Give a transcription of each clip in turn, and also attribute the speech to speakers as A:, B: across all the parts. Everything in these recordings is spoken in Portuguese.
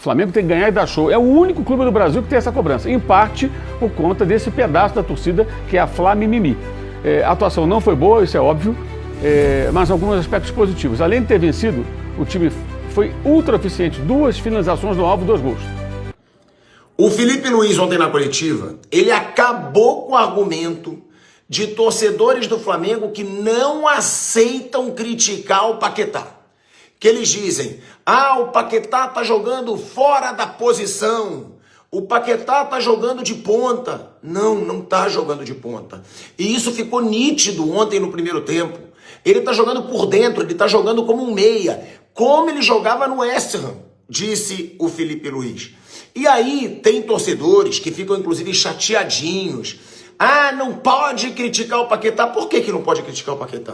A: O Flamengo tem que ganhar e dar show. É o único clube do Brasil que tem essa cobrança. Em parte por conta desse pedaço da torcida que é a Fla Mimimi. A atuação não foi boa, isso é óbvio, mas alguns aspectos positivos. Além de ter vencido, o time foi ultra eficiente. 2 finalizações no alvo, 2 gols.
B: O Felipe Luiz ontem na coletiva, ele acabou com o argumento de torcedores do Flamengo que não aceitam criticar o Paquetá. Que eles dizem, o Paquetá tá jogando fora da posição, o Paquetá tá jogando de ponta. Não tá jogando de ponta. E isso ficou nítido ontem no primeiro tempo. Ele tá jogando por dentro, ele tá jogando como um meia, como ele jogava no West Ham, disse o Felipe Luiz. E aí tem torcedores que ficam inclusive chateadinhos. Não pode criticar o Paquetá. Por que não pode criticar o Paquetá?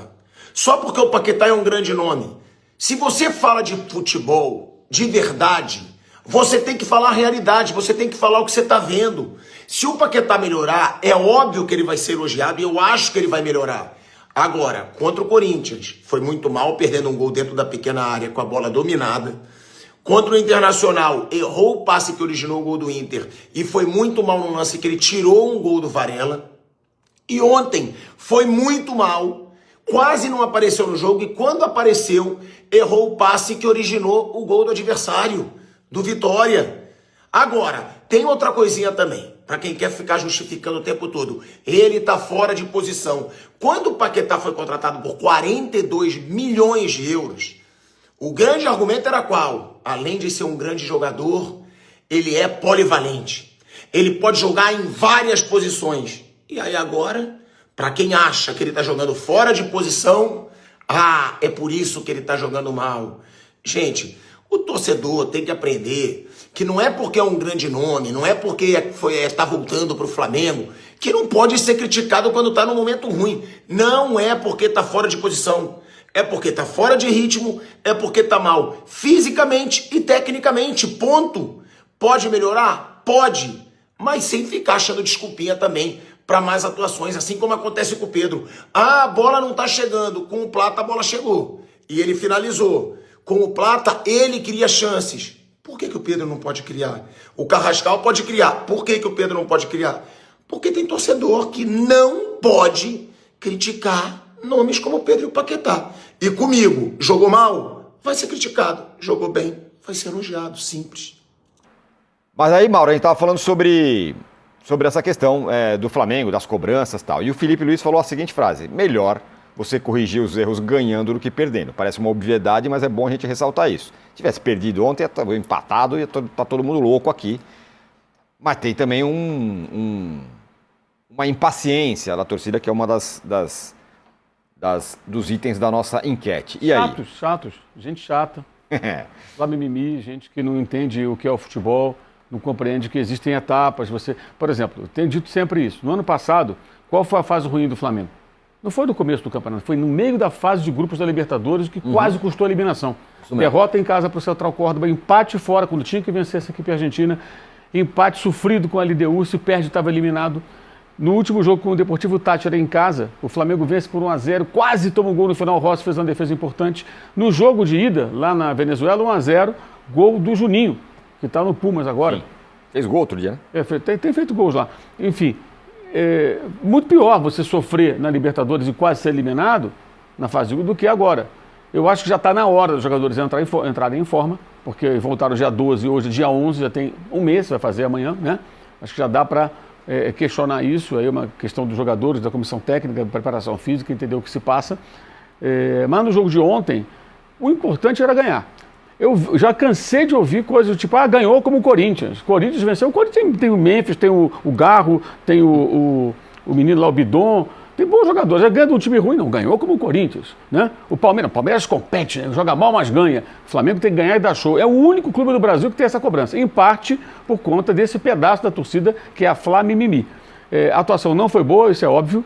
B: Só porque o Paquetá é um grande nome. Se você fala de futebol de verdade, você tem que falar a realidade, você tem que falar o que você está vendo. Se o Paquetá melhorar, é óbvio que ele vai ser elogiado e eu acho que ele vai melhorar. Agora, contra o Corinthians, foi muito mal, perdendo um gol dentro da pequena área com a bola dominada. Contra o Internacional, errou o passe que originou o gol do Inter e foi muito mal no lance que ele tirou um gol do Varela. E ontem foi muito mal, quase não apareceu no jogo e quando apareceu, errou o passe que originou o gol do adversário, do Vitória. Agora, tem outra coisinha também, para quem quer ficar justificando o tempo todo. Ele tá fora de posição. Quando o Paquetá foi contratado por 42 milhões de euros, o grande argumento era qual? Além de ser um grande jogador, ele é polivalente. Ele pode jogar em várias posições. E aí agora, para quem acha que ele tá jogando fora de posição, é por isso que ele tá jogando mal. Gente, o torcedor tem que aprender que não é porque é um grande nome, não é porque está voltando para o Flamengo, que não pode ser criticado quando está num momento ruim. Não é porque está fora de posição. É porque está fora de ritmo, é porque está mal fisicamente e tecnicamente, ponto. Pode melhorar? Pode, mas sem ficar achando desculpinha também para mais atuações, assim como acontece com o Pedro. A bola não está chegando, com o Plata a bola chegou e ele finalizou. Com o Plata ele cria chances. Por que o Pedro não pode criar? O Carrascal pode criar. Por que o Pedro não pode criar? Porque tem torcedor que não pode criticar nomes como Pedro e o Paquetá. E comigo, jogou mal? Vai ser criticado. Jogou bem? Vai ser elogiado. Simples.
C: Mas aí, Mauro, a gente estava falando sobre essa questão do Flamengo, das cobranças e tal. E o Felipe Luiz falou a seguinte frase: melhor você corrigir os erros ganhando do que perdendo. Parece uma obviedade, mas é bom a gente ressaltar isso. Se tivesse perdido ontem, ia estar empatado e ia estar todo mundo louco aqui. Mas tem também uma impaciência da torcida, que é uma dos itens da nossa enquete. E aí?
A: Chatos. Gente chata. Lá mimimi, gente que não entende o que é o futebol, não compreende que existem etapas. Por exemplo, eu tenho dito sempre isso. No ano passado, qual foi a fase ruim do Flamengo? Não foi no começo do campeonato, foi no meio da fase de grupos da Libertadores, que quase custou a eliminação. Derrota em casa para o Central Córdoba, empate fora quando tinha que vencer essa equipe argentina, empate sofrido com a LDU, se perde, estava eliminado. No último jogo com o Deportivo Táchira em casa, o Flamengo vence por 1-0, quase toma um gol no final, o Rossi fez uma defesa importante. No jogo de ida, lá na Venezuela, 1-0, gol do Juninho, que está no Pumas agora.
C: Sim. Fez gol outro dia, né?
A: Tem feito gols lá. Enfim, muito pior você sofrer na Libertadores e quase ser eliminado na fase do que agora. Eu acho que já está na hora dos jogadores entrarem em forma, porque voltaram dia 12 e hoje dia 11, já tem um mês, vai fazer amanhã, né? Acho que já dá para questionar isso, aí é uma questão dos jogadores, da comissão técnica, da preparação física, entender o que se passa. Mas no jogo de ontem, o importante era ganhar. Eu já cansei de ouvir coisas do tipo, ganhou como o Corinthians. Corinthians venceu. O Corinthians tem o Memphis, tem o Garro, tem o menino lá, o Bidon. Tem bons jogadores. Já ganha de um time ruim, não. Ganhou como o Corinthians, né? O Palmeiras compete, né? Joga mal, mas ganha. O Flamengo tem que ganhar e dar show. É o único clube do Brasil que tem essa cobrança. Em parte, por conta desse pedaço da torcida que é a Fla Mimimi. A atuação não foi boa, isso é óbvio,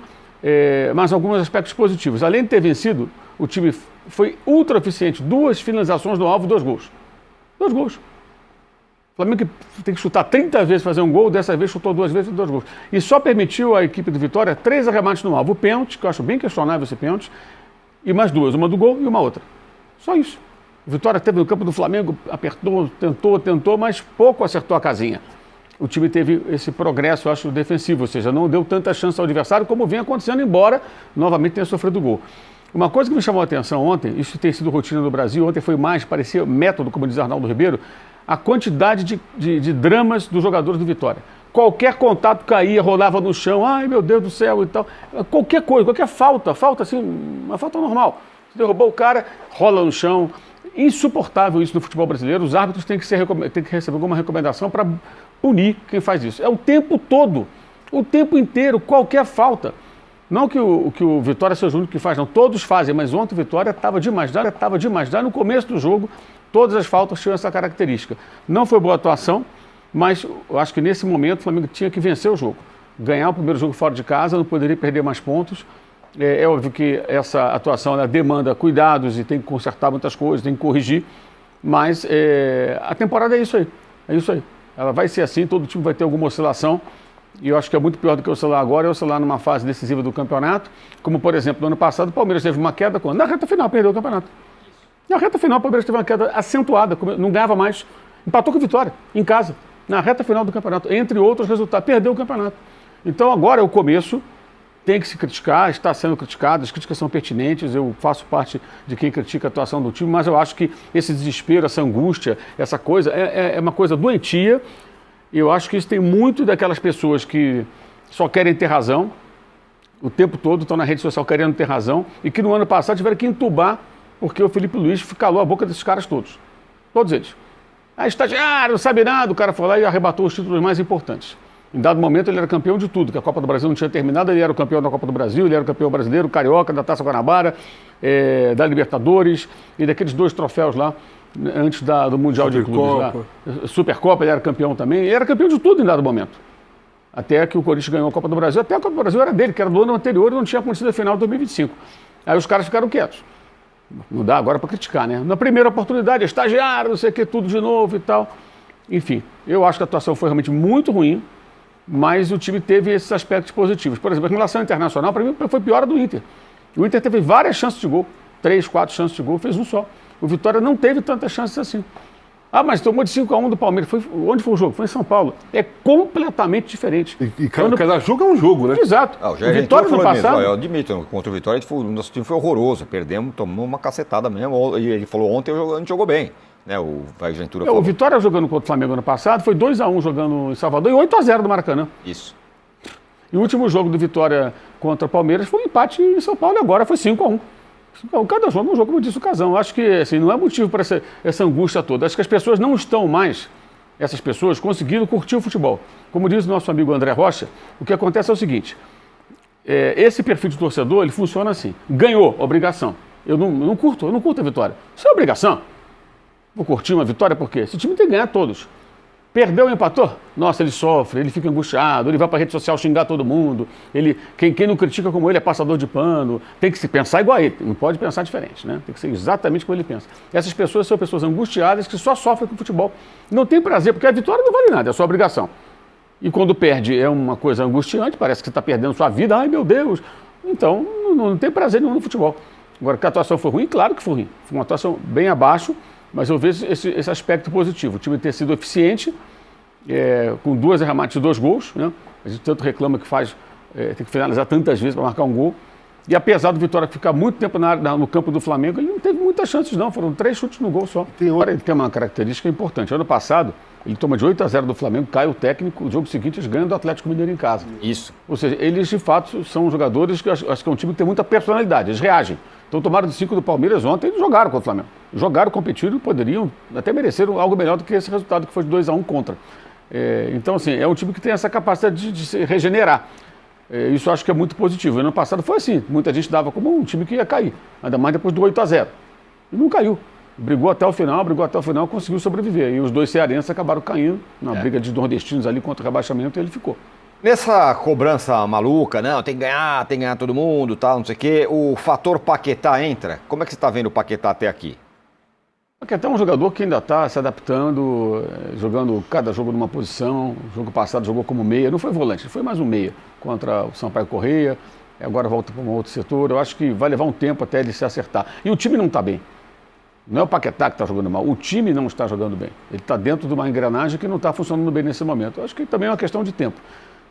A: mas alguns aspectos positivos. Além de ter vencido, o time foi ultra eficiente. 2 finalizações no alvo, 2 gols. 2 gols. O Flamengo tem que chutar 30 vezes, fazer um gol, dessa vez chutou 2 vezes e 2 gols. E só permitiu à equipe do Vitória 3 arremates no alvo. O pênalti, que eu acho bem questionável esse pênalti, e mais 2, uma do gol e uma outra. Só isso. O Vitória esteve no campo do Flamengo, apertou, tentou, mas pouco acertou a casinha. O time teve esse progresso, eu acho, defensivo, ou seja, não deu tanta chance ao adversário como vem acontecendo, embora novamente tenha sofrido gol. Uma coisa que me chamou a atenção ontem, isso tem sido rotina no Brasil, ontem foi mais, parecia método, como diz Arnaldo Ribeiro, a quantidade de dramas dos jogadores do Vitória. Qualquer contato caía, rolava no chão, ai meu Deus do céu e tal. Qualquer coisa, qualquer falta assim, uma falta normal. Você derrubou o cara, rola no chão. Insuportável isso no futebol brasileiro. Os árbitros têm que receber alguma recomendação para punir quem faz isso. É o tempo todo, o tempo inteiro, qualquer falta. Não que o Vitória seja o único que faz, não. Todos fazem, mas ontem o Vitória estava demais. No começo do jogo, todas as faltas tinham essa característica. Não foi boa atuação, mas eu acho que nesse momento o Flamengo tinha que vencer o jogo. Ganhar o primeiro jogo fora de casa, não poderia perder mais pontos. É óbvio que essa atuação ela demanda cuidados e tem que consertar muitas coisas, tem que corrigir, mas a temporada é isso aí. Ela vai ser assim, todo time vai ter alguma oscilação, e eu acho que é muito pior do que oscilar agora, é oscilar numa fase decisiva do campeonato, como por exemplo no ano passado o Palmeiras teve uma queda, na reta final perdeu o campeonato. Na reta final o Palmeiras teve uma queda acentuada, não ganhava mais, empatou com a Vitória, em casa, na reta final do campeonato, entre outros resultados, perdeu o campeonato. Então agora é o começo. Tem que se criticar, está sendo criticado, as críticas são pertinentes, eu faço parte de quem critica a atuação do time, mas eu acho que esse desespero, essa angústia, essa coisa, é uma coisa doentia, e eu acho que isso tem muito daquelas pessoas que só querem ter razão, o tempo todo estão na rede social querendo ter razão, e que no ano passado tiveram que entubar, porque o Felipe Luiz calou a boca desses caras todos eles. Estagiário, não sabe nada, o cara foi lá e arrebatou os títulos mais importantes. Em dado momento ele era campeão de tudo, que a Copa do Brasil não tinha terminado, ele era o campeão da Copa do Brasil, ele era o campeão brasileiro, carioca, da Taça Guanabara, da Libertadores e daqueles 2 troféus lá, antes do Mundial de Clubes lá. Supercopa, ele era campeão também, ele era campeão de tudo em dado momento. Até que o Corinthians ganhou a Copa do Brasil, até a Copa do Brasil era dele, que era do ano anterior e não tinha acontecido a final de 2025. Aí os caras ficaram quietos. Não dá agora para criticar, né? Na primeira oportunidade, estagiário, não sei o que, tudo de novo e tal. Enfim, eu acho que a atuação foi realmente muito ruim, mas o time teve esses aspectos positivos. Por exemplo, a relação internacional, para mim, foi pior a do Inter. O Inter teve várias chances de gol, 3, 4 chances de gol, fez um só. O Vitória não teve tantas chances assim. Ah, mas tomou de 5-1 do Palmeiras. Onde foi o jogo? Foi em São Paulo. É completamente diferente.
D: E cada jogo é um jogo, né?
A: Exato.
C: O Vitória no passado... Mesmo, eu admito, contra o Vitória, o nosso time foi horroroso. Perdemos, tomamos uma cacetada mesmo. E ele falou ontem, a gente jogou bem. Né, o Ventura
A: o Vitória jogando contra o Flamengo ano passado foi 2-1 jogando em Salvador e 8-0 do Maracanã.
C: Isso.
A: E o último jogo do Vitória contra o Palmeiras foi um empate em São Paulo e agora foi 5-1. Cada jogo é um jogo, como disse o Casão. Acho que assim, não é motivo para essa angústia toda. Acho que as pessoas não estão mais, essas pessoas, conseguindo curtir o futebol. Como diz o nosso amigo André Rocha, o que acontece é o seguinte, esse perfil de torcedor, ele funciona assim. Ganhou, obrigação. Eu não curto a vitória. Isso é obrigação. Vou curtir uma vitória por quê? Esse time tem que ganhar todos. Perdeu ou empatou? Nossa, ele sofre, ele fica angustiado, ele vai para a rede social xingar todo mundo. Quem não critica como ele é passador de pano. Tem que se pensar igual a ele, não pode pensar diferente, né? Tem que ser exatamente como ele pensa. Essas pessoas são pessoas angustiadas que só sofrem com o futebol. Não tem prazer, porque a vitória não vale nada, é sua obrigação. E quando perde é uma coisa angustiante, parece que você está perdendo sua vida. Ai, meu Deus! Então, não tem prazer nenhum no futebol. Agora, que a atuação foi ruim? Claro que foi ruim. Foi uma atuação bem abaixo. Mas eu vejo esse aspecto positivo. O time ter sido eficiente, com 2 arremates e 2 gols. Né? A gente tanto reclama que tem que finalizar tantas vezes para marcar um gol. E apesar do Vitória ficar muito tempo no campo do Flamengo, ele não teve muitas chances não. Foram 3 chutes no gol só. Agora ele tem uma característica importante. Ano passado, ele toma de 8-0 do Flamengo, cai o técnico, o jogo seguinte eles ganham do Atlético Mineiro em casa.
C: Isso.
A: Ou seja, eles de fato são jogadores que acho que é um time que tem muita personalidade, eles reagem. Então tomaram de 5 do Palmeiras ontem, eles jogaram contra o Flamengo. Jogaram, competiram e poderiam, até mereceram algo melhor do que esse resultado que foi de 2-1 contra. Então assim, é um time que tem essa capacidade de se regenerar. Isso eu acho que é muito positivo. No ano passado foi assim, muita gente dava como um time que ia cair, ainda mais depois do 8-0. E não caiu. Brigou até o final, conseguiu sobreviver. E os 2 cearenses acabaram caindo na briga de nordestinos ali contra o rebaixamento e ele ficou.
C: Nessa cobrança maluca, não, tem que ganhar todo mundo, tal, não sei o quê, o fator Paquetá entra? Como é que você está vendo o Paquetá até aqui?
A: O Paquetá é um jogador que ainda está se adaptando, jogando cada jogo numa posição. O jogo passado jogou como meia, não foi volante, foi mais um meia contra o Sampaio Corrêa, agora volta para um outro setor. Eu acho que vai levar um tempo até ele se acertar. E o time não está bem. Não é o Paquetá que está jogando mal, o time não está jogando bem. Ele está dentro de uma engrenagem que não está funcionando bem nesse momento. Eu acho que também é uma questão de tempo.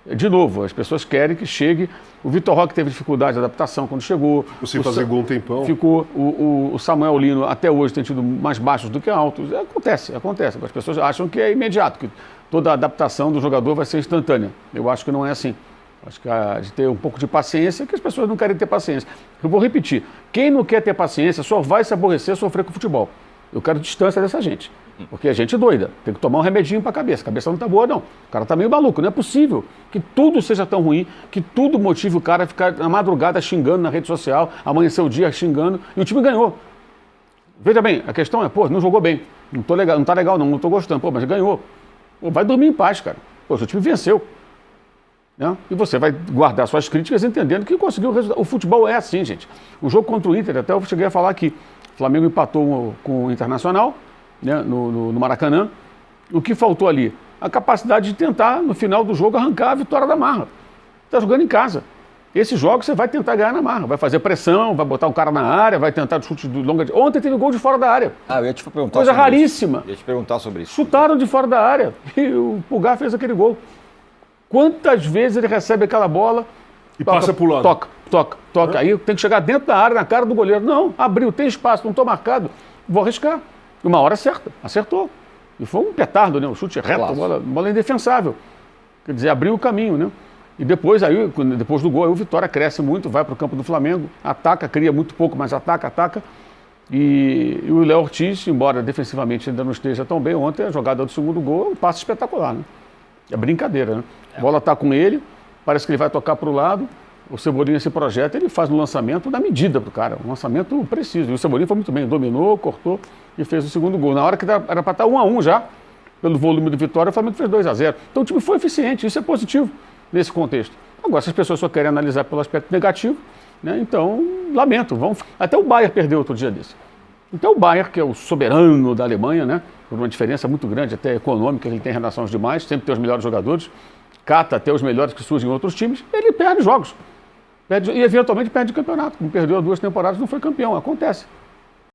A: De novo, as pessoas querem que chegue. O Vitor Roque teve dificuldade de adaptação quando chegou.
D: Você fazer gol um tempão.
A: Ficou. O Samuel Lino até hoje tem tido mais baixos do que altos. Acontece. As pessoas acham que é imediato, que toda a adaptação do jogador vai ser instantânea. Eu acho que não é assim. Acho que há de ter um pouco de paciência, que as pessoas não querem ter paciência. Eu vou repetir, quem não quer ter paciência só vai se aborrecer, sofrer com o futebol. Eu quero distância dessa gente, porque é gente doida, tem que tomar um remedinho para a cabeça não tá boa não, o cara tá meio maluco, não é possível que tudo seja tão ruim, que tudo motive o cara a ficar na madrugada xingando na rede social, amanhecer o dia xingando, e o time ganhou. Veja bem, a questão é, não jogou bem, não tá legal não tô gostando, mas ganhou. Vai dormir em paz, cara, seu time venceu. Né? E você vai guardar suas críticas entendendo que conseguiu o resultado. O futebol é assim, gente. O jogo contra o Inter, até eu cheguei a falar aqui, o Flamengo empatou com o Internacional, né, no Maracanã. O que faltou ali? A capacidade de tentar, no final do jogo, arrancar a vitória da marra. Está jogando em casa. Esses jogos você vai tentar ganhar na marra. Vai fazer pressão, vai botar o cara na área, vai tentar chute de longa... Ontem teve gol de fora da área.
C: Eu ia te perguntar
A: Coisa
C: sobre
A: raríssima.
C: Isso. Ia te perguntar sobre isso.
A: Chutaram de fora da área e o Pulgar fez aquele gol. Quantas vezes ele recebe aquela bola
D: e passa pro lado?
A: Toca. Aí tem que chegar dentro da área, na cara do goleiro. Não, abriu, tem espaço, não estou marcado, vou arriscar. Uma hora certa, acertou. E foi um petardo, né? Um chute reto, bola indefensável. Quer dizer, abriu o caminho, né? E depois do gol, aí o Vitória cresce muito, vai para o campo do Flamengo, ataca, cria muito pouco, mas ataca. E o Léo Ortiz, embora defensivamente ainda não esteja tão bem, ontem a jogada do segundo gol é um passe espetacular, né? É brincadeira, né? A bola está com ele, parece que ele vai tocar para o lado, o Cebolinha se projeta, ele faz um lançamento da medida para o cara, um lançamento preciso. E o Cebolinha foi muito bem, dominou, cortou e fez o segundo gol. Na hora que era para estar 1-1 já, pelo volume do Vitória, o Flamengo fez 2-0. Então o time foi eficiente, isso é positivo nesse contexto. Agora, se as pessoas só querem analisar pelo aspecto negativo, né, então, lamento. Até o Bayern perdeu outro dia desse. Então o Bayern, que é o soberano da Alemanha, né, por uma diferença muito grande, até econômica, que ele tem em relação aos demais, sempre tem os melhores jogadores, cata até os melhores que surgem em outros times, ele perde jogos. E eventualmente perde o campeonato. Como perdeu 2 temporadas, não foi campeão. Acontece.